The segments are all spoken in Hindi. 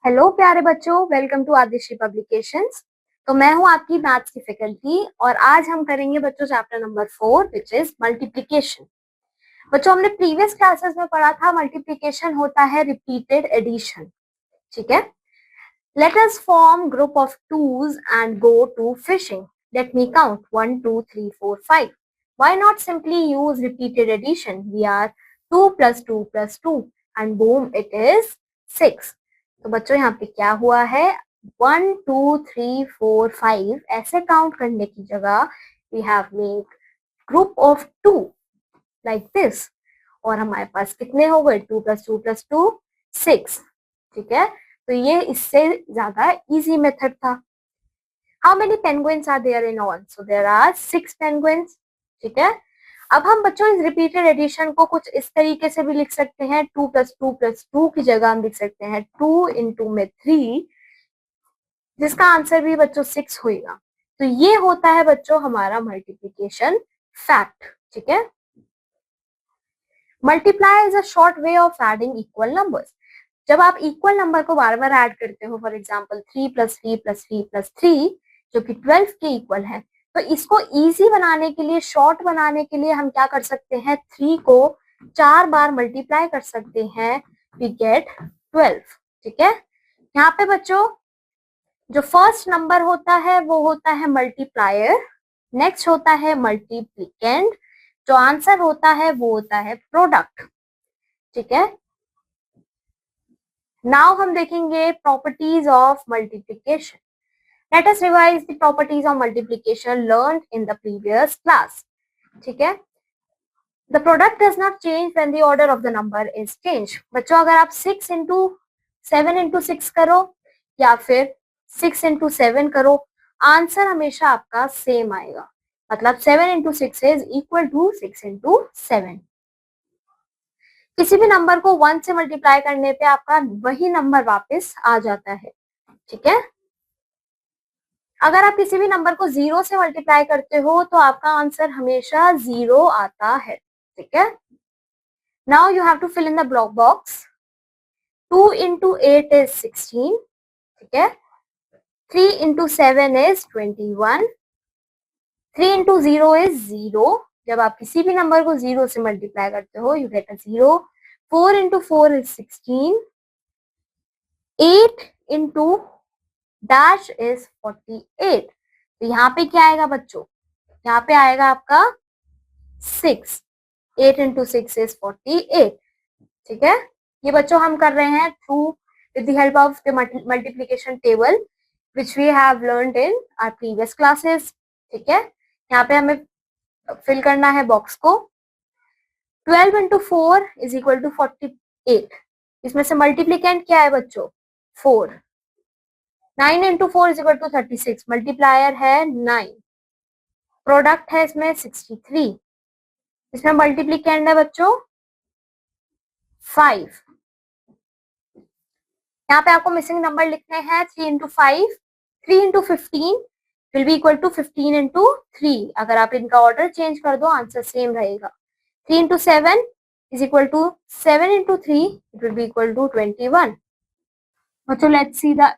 हेलो प्यारे बच्चों, वेलकम टू आदिश्री पब्लिकेशंस। तो मैं हूं आपकी मैथ्स की फैकल्टी और आज हम करेंगे बच्चों chapter number 4 which is multiplication. बच्चों हमने प्रीवियस क्लासेस में पढ़ा था मल्टीप्लिकेशन होता है रिपीटेड एडिशन। ठीक है, let us form group of twos and go to fishing. Let me count 1 2 3 4 5। Why not simply use repeated addition? We are 2 + 2 + 2 and boom it is 6। तो बच्चों यहाँ पे क्या हुआ है, 1 2 3 4 5 ऐसे काउंट करने की जगह we have made group of 2 like this. और हमारे पास कितने हो गए, 2 + 2 + 2 6। ठीक है, तो ये इससे ज्यादा इजी मेथड था। How many penguins are there in all? So there are 6 penguins. ठीक है, अब हम बच्चों इस रिपीटेड एडिशन को कुछ इस तरीके से भी लिख सकते हैं, 2 + 2 + 2 की जगह हम लिख सकते हैं 2 × में 3, जिसका आंसर भी बच्चों 6 होगा। तो ये होता है बच्चों हमारा मल्टीप्लिकेशन फैक्ट। ठीक है, multiply is a short way of adding equal numbers. जब आप इक्वल नंबर को बार बार ऐड करते हो, फॉर एग्जाम्पल 3 + 3 + 3 + 3 जो कि 12 के इक्वल है, तो इसको इजी बनाने के लिए, शॉर्ट बनाने के लिए हम क्या कर सकते हैं, 3 को 4 बार मल्टीप्लाई कर सकते हैं, वी गेट 12। ठीक है, यहाँ पे बच्चों जो फर्स्ट नंबर होता है वो होता है मल्टीप्लायर, नेक्स्ट होता है मल्टीप्लिकेंड, जो आंसर होता है वो होता है प्रोडक्ट। ठीक है, नाउ हम देखेंगे properties of multiplication. Let us revise the properties of multiplication learned in the previous class. ठीक है, the product does not change when the order of the number is change. बच्चों अगर आप 6 × 7 × 6 करो या फिर 6 × 7 करो, आंसर हमेशा आपका सेम आएगा। मतलब 7 × 6 इज इक्वल टू 6 × 7। किसी भी नंबर को 1 से मल्टीप्लाई करने पे आपका वही नंबर वापस आ जाता है। ठीक है, अगर आप किसी भी नंबर को 0 से मल्टीप्लाई करते हो तो आपका आंसर हमेशा 0 आता है। ठीक है, now you have to fill in the block box. 2 × 8 is 16। ठीक है, 3 × 7 इज 21। 3 × 0 इज 0। जब आप किसी भी नंबर को 0 से मल्टीप्लाई करते हो you get a 0। 4 × 4 is 16। 8 × dash is 48। तो यहाँ पे क्या आएगा बच्चों, यहाँ पे आएगा आपका 6। 8 × 6 इज 48। ठीक है, ये बच्चों हम कर रहे हैं through with the help of the multiplication table which we have learned in our previous classes। ठीक है, यहाँ पे हमें फिल करना है बॉक्स को। 12 × 4 इज इक्वल टू 48। इसमें से मल्टीप्लिकेंट क्या है बच्चों, 4। 9 × 4 इज इक्वल टू 36। मल्टीप्लायर है 9। प्रोडक्ट है इसमें 63। इसमें मल्टीप्लिकेंट है बच्चों 5। यहाँ पे आपको मिसिंग नंबर लिखने हैं 3 × 5। 3 × 15 विल बी इक्वल टू 15 × 3। अगर आप इनका ऑर्डर चेंज कर दो आंसर सेम रहेगा। 3 × 7 is equal to 7 × 3 it will be equal to 21। बच्चों let's see the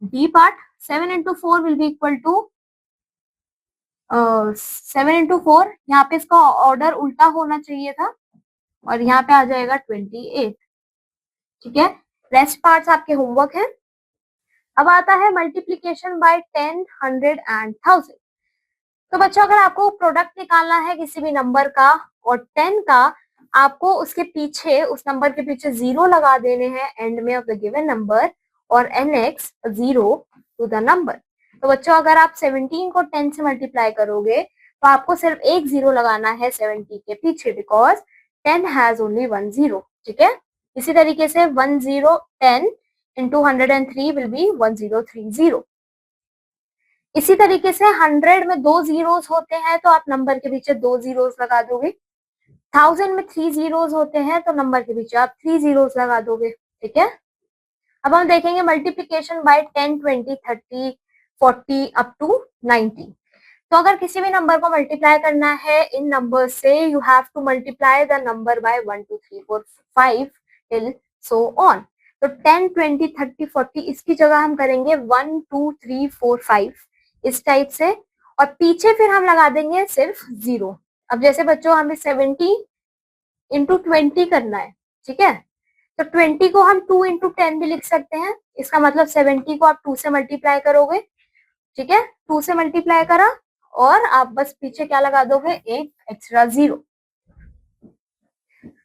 B part. 7 × 4 will be equal to 7 × 4। यहाँ पे इसका ऑर्डर उल्टा होना चाहिए था और यहाँ पे आ जाएगा 28। ठीक है, रेस्ट पार्ट्स आपके होमवर्क है। अब आता है मल्टीप्लीकेशन बाय 10, 100 एंड 1000। तो बच्चों अगर आपको प्रोडक्ट निकालना है किसी भी नंबर का और 10 का, आपको उसके पीछे, उस नंबर के पीछे 0 लगा देने हैं एंड में ऑफ द गिवन नंबर और एनेक्स 0 टू द नंबर। तो बच्चों अगर आप 17 को 10 से मल्टीप्लाई करोगे तो आपको सिर्फ एक 0 लगाना है 70 के पीछे, बिकॉज 10 हैज ओनली 1 0। ठीक है, इसी तरीके से 10 10 into 103 will be 1030। इसी तरीके से 100 में 2 जीरोस होते हैं तो आप नंबर के पीछे 2 जीरोस लगा दोगे। 1000 में 3 जीरोस होते हैं तो नंबर के पीछे आप 3 जीरोस लगा दोगे। ठीक है, अब हम देखेंगे मल्टीप्लिकेशन बाय 10, 20, 30, 40 अप टू 90। तो अगर किसी भी नंबर को मल्टीप्लाई करना है इन नंबर से, you have to multiply the number by 1 2 3 4 5 till so on. तो 10, 20, 30, 40 इसकी जगह हम करेंगे 1, 2, 3, 4, 5 इस टाइप से, और पीछे फिर हम लगा देंगे सिर्फ 0। अब जैसे बच्चों हमें 70 इंटू 20 करना है, ठीक है, तो 20 को हम 2 इंटू 10 भी लिख सकते हैं। इसका मतलब 70 को आप 2 से मल्टीप्लाई करोगे, ठीक है, 2 से मल्टीप्लाई करा और आप बस पीछे क्या लगा दोगे, एक extra 0।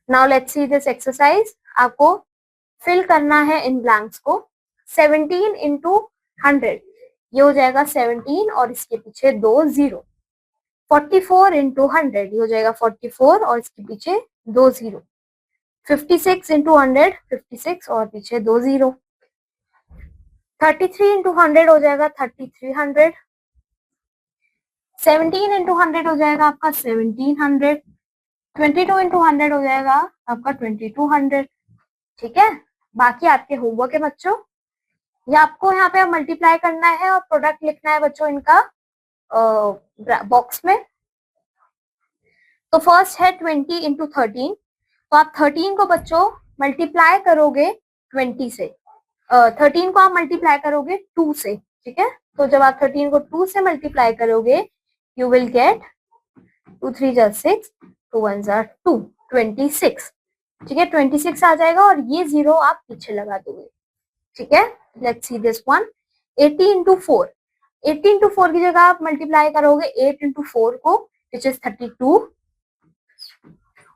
Now let's see this exercise. आपको फिल करना है इन ब्लैंक्स को। 17 इंटू 100 ये हो जाएगा 17 और इसके पीछे 2 0। 44 इंटू 100 ये हो जाएगा 44 और इसके पीछे 2 0। 56 इंटू 100 56 और पीछे 2 0। 33 इंटू 100 हो जाएगा 3300। 17 इंटू 100 हो जाएगा आपका 1700। 22 इंटू 100 हो जाएगा आपका 2200। ठीक है, बाकी आपके होमवर्क है बच्चों। ये आपको यहाँ पे मल्टीप्लाई करना है और प्रोडक्ट लिखना है बच्चों इनका बॉक्स में। तो फर्स्ट है 20 इंटू 13। तो आप 13 को बच्चों मल्टीप्लाई करोगे 20 से, 13 को आप मल्टीप्लाई करोगे 2 से, ठीक है। तो जब आप 13 को 2 से मल्टीप्लाई करोगे यू विल गेट 2 3 जा 6, 2 1 जा 2, 26, ठीक है, 26 आ जाएगा और ये 0 आप पीछे लगा दोगे, ठीक है। Let's see this one. 80 into 4, 80 into 4 की जगह आप मल्टीप्लाई करोगे 8 इंटू 4 को विच इज 32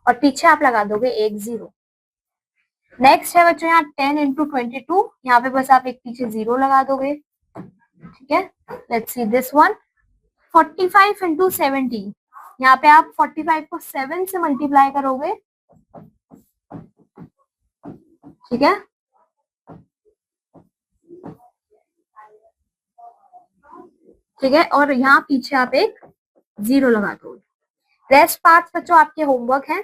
और पीछे आप लगा दोगे एक 0। नेक्स्ट है बच्चों यहाँ 10 इंटू 22, यहाँ पे बस आप एक पीछे 0 लगा दोगे, ठीक है। Let's see this one. 45 into 70, यहाँ पे आप 45 को 7 से मल्टीप्लाई करोगे, ठीक है। ठीक है, और यहाँ पीछे आप एक 0 लगा दोगे। रेस्ट पार्ट्स बच्चों आपके होमवर्क हैं।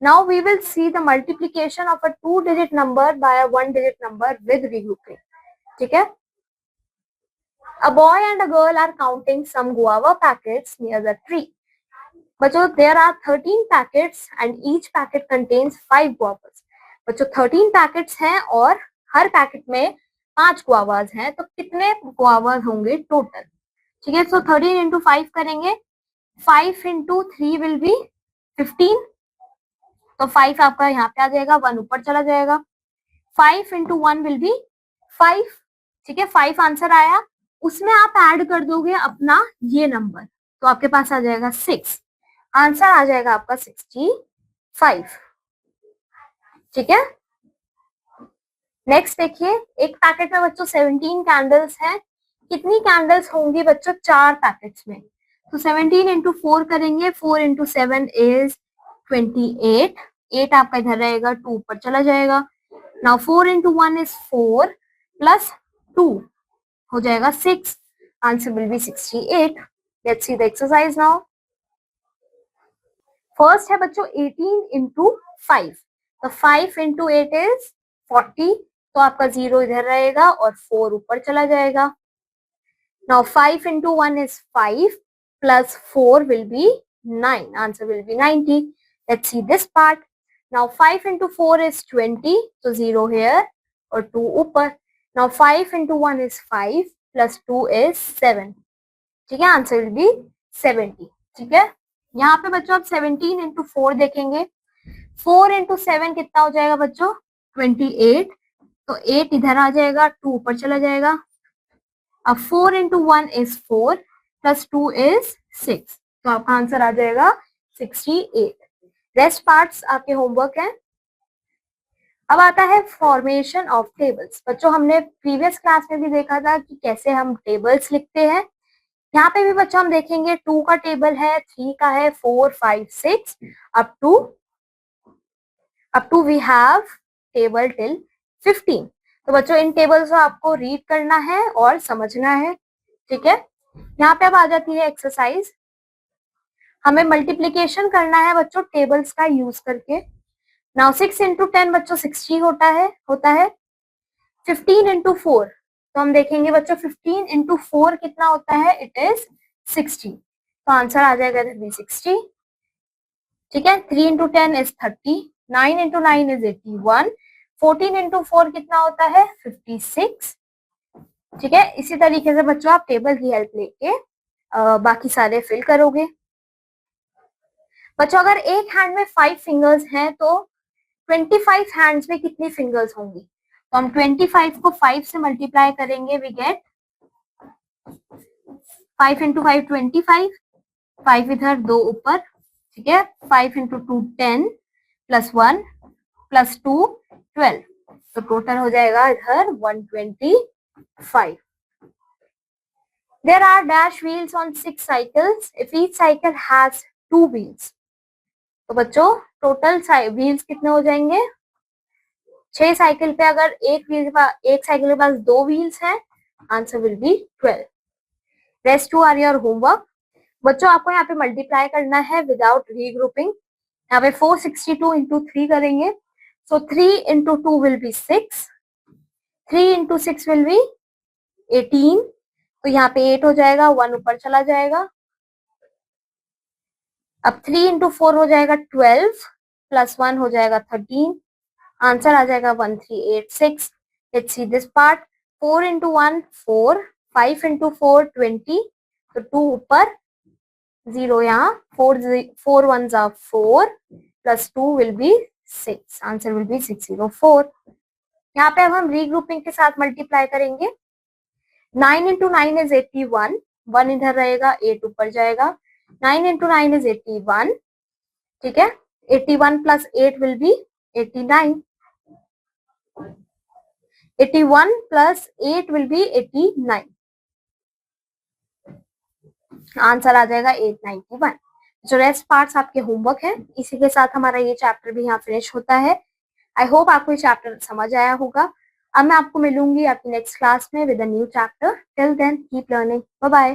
Now we will see the multiplication of a 2-digit number by a 1-digit number with regrouping. ठीक है? A boy and a girl are counting some guava packets near the tree. बच्चों there are 13 packets and each packet contains 5 guavas. बच्चों 13 पैकेट्स हैं और हर पैकेट में 5 गुआवाज हैं, तो कितने गुआवाज होंगे टोटल? ठीक है, तो 13 इंटू 5 करेंगे, 5 इंटू 3 विल बी 15, तो 5 आपका यहाँ पे आ जाएगा, 1 ऊपर चला जाएगा। 5 इंटू 1 विल बी 5, ठीक है, 5 आंसर आया, उसमें आप ऐड कर दोगे अपना ये नंबर, तो आपके पास आ जाएगा 6, आंसर आ जाएगा आपका 65, ठीक है। नेक्स्ट देखिए, एक पैकेट में बच्चों 17 कैंडल्स हैं, कितनी कैंडल्स होंगी बच्चों 4 पैकेट्स में? तो 17 इंटू 4 करेंगे, 4 इंटू 7 इज 28, 8 आपका इधर रहेगा, 2 ऊपर चला जाएगा। नाउ 4 इंटू 1 इज 4 प्लस 2 हो जाएगा 6, answer will B 68। Let's see the exercise now. First है बच्चों 18 इंटू 5, तो 5 इंटू 8 इज 40, तो आपका 0 इधर रहेगा और 4 ऊपर चला जाएगा। Now 5 into 1 is 5 plus 4 will B 9, answer will B 90। Let's see this part. Now 5 into 4 is 20, तो 0 हेयर और 2 ऊपर। Now 5 into 1 is 5 plus 2 is 7, ठीक है, आंसर विल बी 70, ठीक है। यहाँ पे बच्चों आप 17 इंटू 4 देखेंगे, 4 इंटू 7 कितना हो जाएगा बच्चों 28, तो 8 इधर आ जाएगा, 2 ऊपर चला जाएगा। अब 4 इंटू 1 इज 4 प्लस 2 इज 6, तो आपका आंसर आ जाएगा 68। रेस्ट पार्ट्स आपके होमवर्क हैं। अब आता है फॉर्मेशन ऑफ टेबल्स। बच्चों हमने प्रीवियस क्लास में भी देखा था कि कैसे हम टेबल्स लिखते हैं, यहाँ पे भी बच्चों हम देखेंगे 2 का टेबल है, 3 का है, 4 5 6 up to we have table till 15। तो बच्चों इन टेबल्स को आपको रीड करना है और समझना है, ठीक है। यहाँ पे अब आ जाती है एक्सरसाइज, हमें मल्टीप्लीकेशन करना है बच्चों टेबल्स का यूज करके। नाउ 6 इंटू 10 बच्चों 60 होता है। 15 इंटू 4, तो हम देखेंगे बच्चों 15 इंटू 4 कितना होता है, इट इज 60, तो आंसर आ जाएगा इधर भी 60, ठीक है। 3 into 10 is 30, 9 into 9 is 81, 14 into 4 कितना होता है 56। ठीक है, इसी तरीके से बच्चों आप टेबल की हेल्प लेके बाकी सारे फिल करोगे। बच्चों अगर एक हैंड में 5 फिंगर्स हैं तो 25 हैंड्स में कितनी फिंगर्स होंगी? तो हम 25 को 5 से मल्टीप्लाई करेंगे, वी गेट 5 इंटू 5 25, 5 इधर 2 ऊपर, ठीक है, 5 इंटू 2 10 प्लस 1 प्लस 2 12, तो टोटल हो जाएगा इधर 125। There are dash wheels on 6 cycles. If each cycle has 2 wheels, तो बच्चों टोटल व्हील्स कितने हो जाएंगे? 6 साइकिल पे अगर एक साइकिल के पास 2 व्हील्स हैं, answer will be 12। Rest two are your homework. बच्चों आपको यहाँ पे मल्टीप्लाई करना है विदाउट रीग्रुपिंग। यहाँ पे 462 इंटू 3 करेंगे, सो 3 into 2 will be 6, 3 into 6 will be 18, तो यहाँ पे 8 हो जाएगा, 1 ऊपर चला जाएगा। अब 3 इंटू 4 हो जाएगा 12 प्लस 1 हो जाएगा 13, आंसर आ जाएगा 1386। Let's see this part, 4 into 1 4, 5 into 4 20, तो 2 ऊपर 0 यहाँ, 4 1s are 4 plus 2 will be 6, answer will B 604। यहाँ पे अब हम रीग्रुपिंग के साथ मल्टीप्लाई करेंगे। 9 इंटू 9 इज 81, 1 इधर रहेगा, 8 ऊपर जाएगा, 9 इंटू 9 इज 81, ठीक है, 81 plus 8 will be 89, 81 plus 8 will be 89, answer आ जाएगा 891। जो रेस्ट पार्ट्स आपके होमवर्क है, इसी के साथ हमारा ये चैप्टर भी यहाँ फिनिश होता है। आई होप आपको ये चैप्टर समझ आया होगा। अब मैं आपको मिलूंगी आपकी नेक्स्ट क्लास में with a new chapter. Till then keep learning, bye bye.